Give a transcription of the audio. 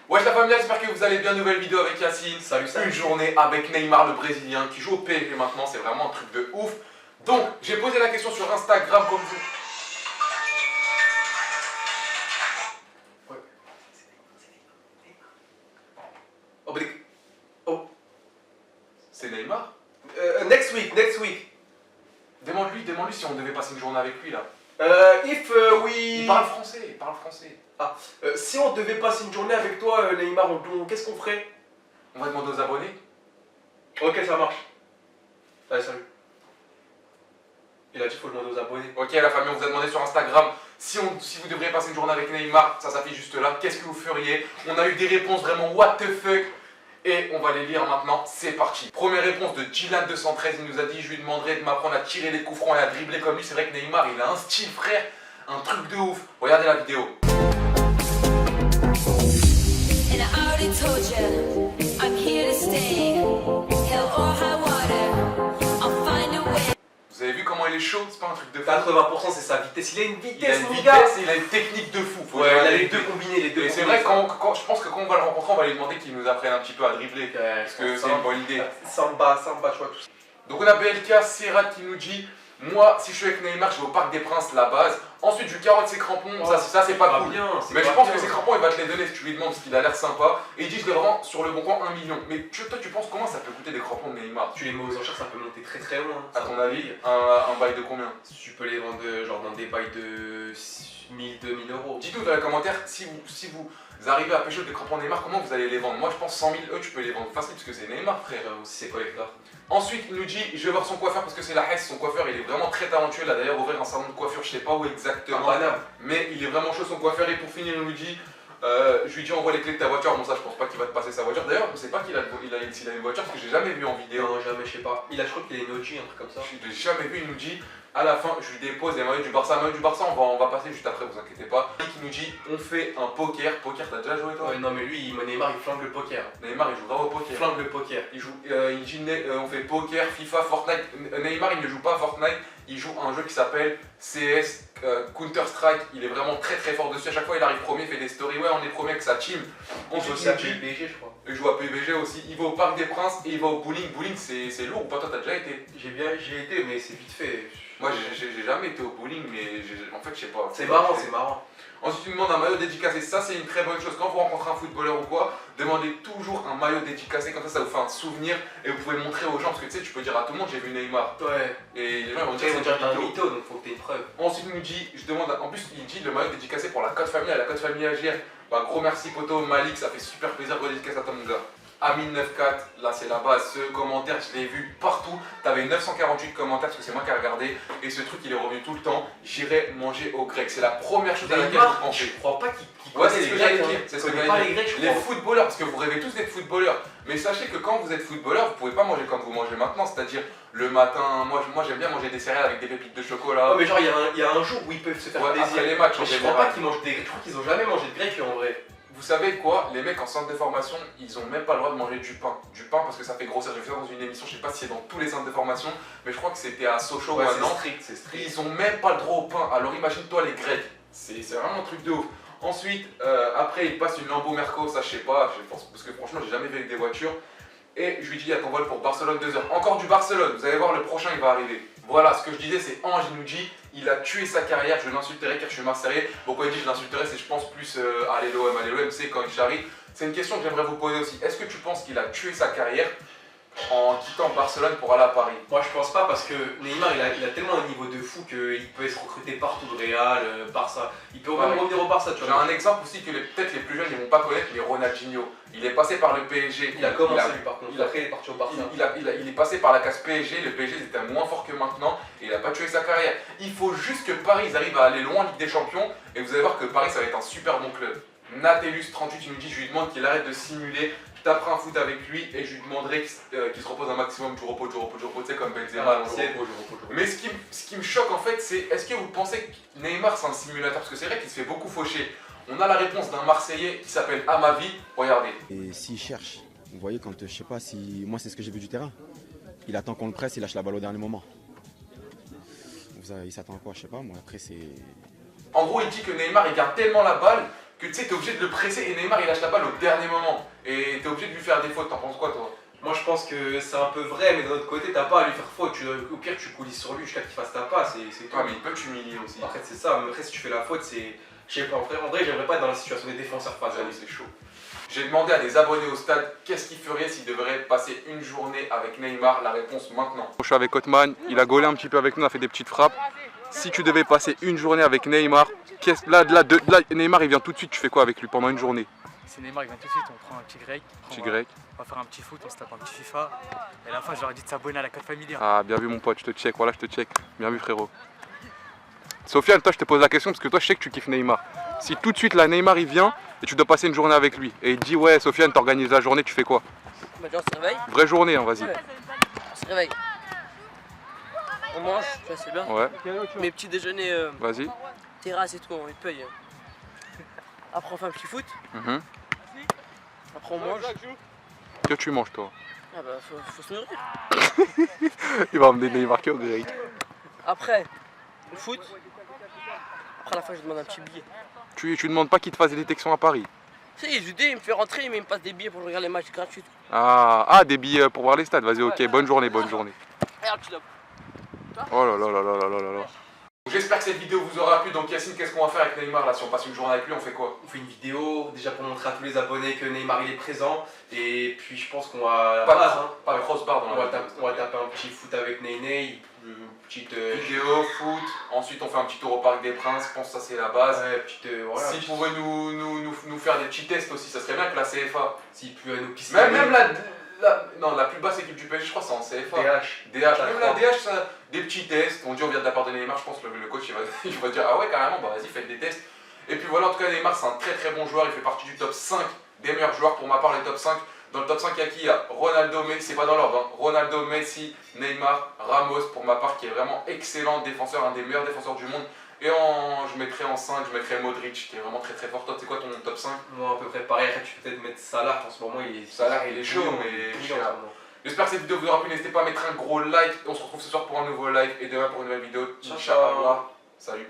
Wesh la famille, j'espère que vous allez bien. Nouvelle vidéo avec Yacine. Salut, salut. Une journée avec Neymar le Brésilien qui joue au PSG maintenant, c'est vraiment un truc de ouf. Donc j'ai posé la question sur Instagram comme vous. Ouais. Oh. C'est Neymar. Next week. Demande-lui si on devait passer une journée avec lui là. If we... Il parle français, si on devait passer une journée avec toi, Neymar, qu'est-ce qu'on ferait? On va demander aux abonnés. Ok, ça marche. Allez, salut. Il a dit qu'il faut demander aux abonnés. Ok la famille, on vous a demandé sur Instagram si vous devriez passer une journée avec Neymar, ça s'affiche juste là, qu'est-ce que vous feriez? On a eu des réponses vraiment what the fuck. Et on va les lire maintenant, c'est parti. Première réponse de Gilan213, il nous a dit: je lui demanderai de m'apprendre à tirer les coups francs et à dribbler comme lui. C'est vrai que Neymar, il a un style frère, un truc de ouf. Regardez la vidéo. Vous avez vu comment il est chaud? C'est pas un truc de fou. 80% c'est sa vitesse, il a une Il a vitesse, une mon vitesse gars. et il a une technique de fou. Ouais, il a les deux combinés, Et c'est vrai que je pense que quand on va le rencontrer, on va lui demander qu'il nous apprenne un petit peu à dribbler. Parce que c'est une bonne idée. Samba, tu vois tout ça. Donc on a BLK Serrat qui nous dit: moi, si je suis avec Neymar, je vais au Parc des Princes, la base. Ensuite, je lui carotte ses crampons. Oh, ça c'est pas cool. Bien, mais je pense que ses crampons, il va te les donner si tu lui demandes, parce qu'il a l'air sympa. Et il dit: je les revends sur le bon coin 1 million. Mais toi, tu penses comment ça peut coûter des crampons de Neymar? Tu les mets aux enchères, ça peut monter très très loin. À ton avis, un bail de combien? Tu peux les vendre genre dans des bails de 1000, 2000 euros. Dites-nous dans les commentaires si vous arrivez à pêcher des crampons Neymar, comment vous allez les vendre? Moi, je pense 100 000 euros, tu peux les vendre facile, parce que c'est Neymar, frère. C'est collector. Ensuite, il nous dit: je vais voir son coiffeur parce que c'est la Hesse, son coiffeur il est vraiment très talentueux. Il a d'ailleurs ouvert un salon de coiffure, je sais pas où exactement, mais il est vraiment chaud son coiffeur. Et pour finir, il nous dit: je lui dis envoie les clés de ta voiture. Bon, ça je pense pas qu'il va te passer sa voiture. D'ailleurs, je sais pas s'il a une voiture parce que j'ai jamais vu en vidéo. Non, jamais, je sais pas. Je crois qu'il a une OG, un truc comme ça. Je l'ai jamais vu. Il nous dit à la fin: je lui dépose les maillots du Barça. Maillots du Barça, on va passer juste après, vous inquiétez pas. Et qui nous dit: on fait un poker. Poker, t'as déjà joué toi? Ouais, non, mais lui, Neymar, il flanque le poker. Neymar, il joue grave au poker. Il flanque le poker. Il joue, il dit on fait poker, FIFA, Fortnite. Neymar, il ne joue pas Fortnite, il joue un jeu qui s'appelle CS, Counter Strike. Il est vraiment très très fort dessus. À chaque fois, il arrive premier, il fait des stories. Ouais, on est premier avec sa team. On joue aussi à PUBG, je crois. Il joue à PUBG aussi. Il va au Parc des Princes et il va au bowling. Bowling, c'est lourd ou pas? Toi, t'as déjà été? J'ai été, mais c'est vite fait. Moi, j'ai jamais été au bowling, mais en fait, je sais pas. C'est marrant, c'est marrant. Ensuite, tu demandes un maillot dédicacé. Ça, c'est une très bonne chose. Quand vous rencontrez un footballeur ou quoi, demandez toujours un maillot dédicacé. Comme ça vous fait un souvenir et vous pouvez montrer aux gens. Parce que tu sais, tu peux dire à tout le monde: j'ai vu Neymar. Ouais. Et les gens ils vont dire: c'est un mytho, donc faut que tu aies une preuve. Ensuite, il nous dit: je demande. En plus, il dit le maillot dédicacé pour la Côte Famille, à la Côte Famille AGR. Bah, gros merci, poto, Malik, ça fait super plaisir. Gros dédicace à toi, mon gars. Amine94, là c'est la base, ce commentaire je l'ai vu partout, t'avais 948 commentaires parce que c'est moi qui ai regardé et ce truc il est revenu tout le temps: j'irai manger au grec. C'est la première chose à laquelle je pensais. Je crois pas qu'il ouais, c'est ce que j'allais dire, c'est ce que j'allais dire. Les footballeurs, parce que vous rêvez tous d'être footballeurs, mais sachez que quand vous êtes footballeur, vous pouvez pas manger comme vous mangez maintenant, c'est-à-dire le matin. Moi j'aime bien manger des céréales avec des pépites de chocolat. Oh, mais genre il y a un jour où ils peuvent se faire plaisir. Après les matchs, je crois pas qu'ils mangent des grecs, je crois qu'ils ont jamais mangé de grec en vrai. Vous savez quoi, les mecs en centre de formation, ils ont même pas le droit de manger du pain. Du pain parce que ça fait grossir. J'ai fait ça dans une émission, je sais pas si c'est dans tous les centres de formation, mais je crois que c'était à Sochaux ou à Nantes. C'est strict. Ils ont même pas le droit au pain. Alors imagine-toi les Grecs. C'est vraiment un truc de ouf. Ensuite, après, il passe une Lambo Merco, ça je sais pas, parce que franchement, j'ai jamais vu avec des voitures. Et je lui dis: il y a ton vol pour Barcelone 2 heures. Encore du Barcelone, vous allez voir, le prochain il va arriver. Voilà, ce que je disais, c'est Ange, il nous dit: il a tué sa carrière, je l'insulterai car je suis Marseillais. Pourquoi il dit je l'insulterai? C'est je pense plus allez l'OM, c'est quand il charrie. C'est une question que j'aimerais vous poser aussi. Est-ce que tu penses qu'il a tué sa carrière en quittant Barcelone pour aller à Paris? Moi je pense pas, parce que Neymar il a tellement un niveau de fou qu'il peut être recruté partout, de Real, Barça. Il peut même revenir au Barça, tu vois. J'ai un exemple aussi que peut-être les plus jeunes ils vont pas connaître, mais Ronaldinho. Il est passé par le PSG. Il a commencé lui par contre, après il est parti au Barça. Il est passé par la case PSG, le PSG était moins fort que maintenant et il a pas tué sa carrière. Il faut juste que Paris arrive à aller loin en Ligue des Champions et vous allez voir que Paris ça va être un super bon club. Natellus38 il nous dit: je lui demande qu'il arrête de simuler. Taperai un foot avec lui et je lui demanderai qu'il se repose un maximum, du repos, tu sais, comme Benzema à l'ancienne. Mais ce qui me choque en fait, c'est: est-ce que vous pensez que Neymar c'est un simulateur? Parce que c'est vrai qu'il se fait beaucoup faucher. On a la réponse d'un Marseillais qui s'appelle Amavi, regardez. Et s'il cherche, vous voyez, quand je sais pas si. Moi, c'est ce que j'ai vu du terrain. Il attend qu'on le presse, il lâche la balle au dernier moment. Il s'attend à quoi? Je sais pas, moi, après c'est. En gros, il dit que Neymar il garde tellement la balle que tu sais, t'es obligé de le presser et Neymar il lâche la balle au dernier moment. Et t'es obligé de lui faire des fautes, t'en penses quoi toi? Moi je pense que c'est un peu vrai, mais d'un autre côté, t'as pas à lui faire faute. Au pire, tu coulisses sur lui jusqu'à qu'il fasse ta passe et c'est tout. Ouais, mais il peut t'humilier aussi. Après, c'est ça, mais après, si tu fais la faute, c'est. Je sais pas, en vrai, j'aimerais pas être dans la situation des défenseurs face à Ah lui. oui, c'est chaud. J'ai demandé à des abonnés au stade qu'est-ce qu'ils feraient s'ils devraient passer une journée avec Neymar. La réponse maintenant. Je suis avec Otman, il a gaulé un petit peu avec nous, on a fait des petites frappes. Si tu devais passer une journée avec Neymar, là, Neymar il vient tout de suite, tu fais quoi avec lui pendant une journée? Si Neymar il vient tout de suite, on prend un petit grec. Petit grec. On va faire un petit foot, on se tape un petit FIFA. Et à la fin, je leur ai dit de s'abonner à la code familiale. Ah, bien vu mon pote, je te check, voilà, je te check. Bien vu frérot. Sofiane, toi je te pose la question parce que toi je sais que tu kiffes Neymar. Si tout de suite là Neymar il vient et tu dois passer une journée avec lui et il te dit ouais Sofiane t'organises la journée, tu fais quoi? Bah déjà on se réveille. Vraie journée hein, vas-y. Ouais. On se réveille. On mange, tu vois c'est bien. Ouais, Mes petits déjeuners, vas-y. terrasse et tout, on les paye. Après on fait un petit foot. Mhm. Après on mange. Que tu manges toi? Ah bah faut se nourrir. Il va emmener Neymar au grec. Après, le foot. Après à la fin je demande un petit billet. Tu demandes pas qu'il te fasse des détections à Paris? Si, je lui dis, il me fait rentrer, mais il me passe des billets pour regarder les matchs gratuits. Ah, des billets pour voir les stades, vas-y ok, bonne journée, bonne journée. Regarde, tu dois. Oh là là là là là là là là. J'espère que cette vidéo vous aura plu. Donc Yacine, qu'est-ce qu'on va faire avec Neymar là? Si on passe une journée avec lui, on fait quoi? On fait une vidéo déjà pour montrer à tous les abonnés que Neymar il est présent. Et puis je pense qu'on va. Pas de crossbar dans On la va, vidéo. on va taper un petit foot avec Ney, une petite. Vidéo, foot, ensuite on fait un petit tour au Parc des Princes, je pense que ça c'est la base. Ouais, petite. Voilà. S'il pouvait nous faire des petits tests aussi, ça serait bien que la CFA. S'il peut nous pisser. Même la plus basse équipe du PSG, je crois, c'est en CFA. DH. Même la DH, ça, des petits tests. On dit on vient de la part de Neymar, je pense que le coach il va dire ah ouais carrément, bah vas-y faites des tests. Et puis voilà, en tout cas Neymar c'est un très très bon joueur, il fait partie du top 5 des meilleurs joueurs. Pour ma part les top 5. Dans le top 5 il y a qui? Il y a Ronaldo, Messi, c'est pas dans l'ordre, hein. Ronaldo, Messi, Neymar, Ramos pour ma part qui est vraiment excellent défenseur, un des meilleurs défenseurs du monde. Et je mettrais en 5, je mettrais Modric qui est vraiment très très fort. Toi c'est quoi ton top 5? Moi à peu près pareil, après tu peux peut-être mettre Salah en ce moment il est. Salah il est chaud mais cher. J'espère que cette vidéo vous aura plu, n'hésitez pas à mettre un gros like. On se retrouve ce soir pour un nouveau live et demain pour une nouvelle vidéo. Inch'Allah. Salut.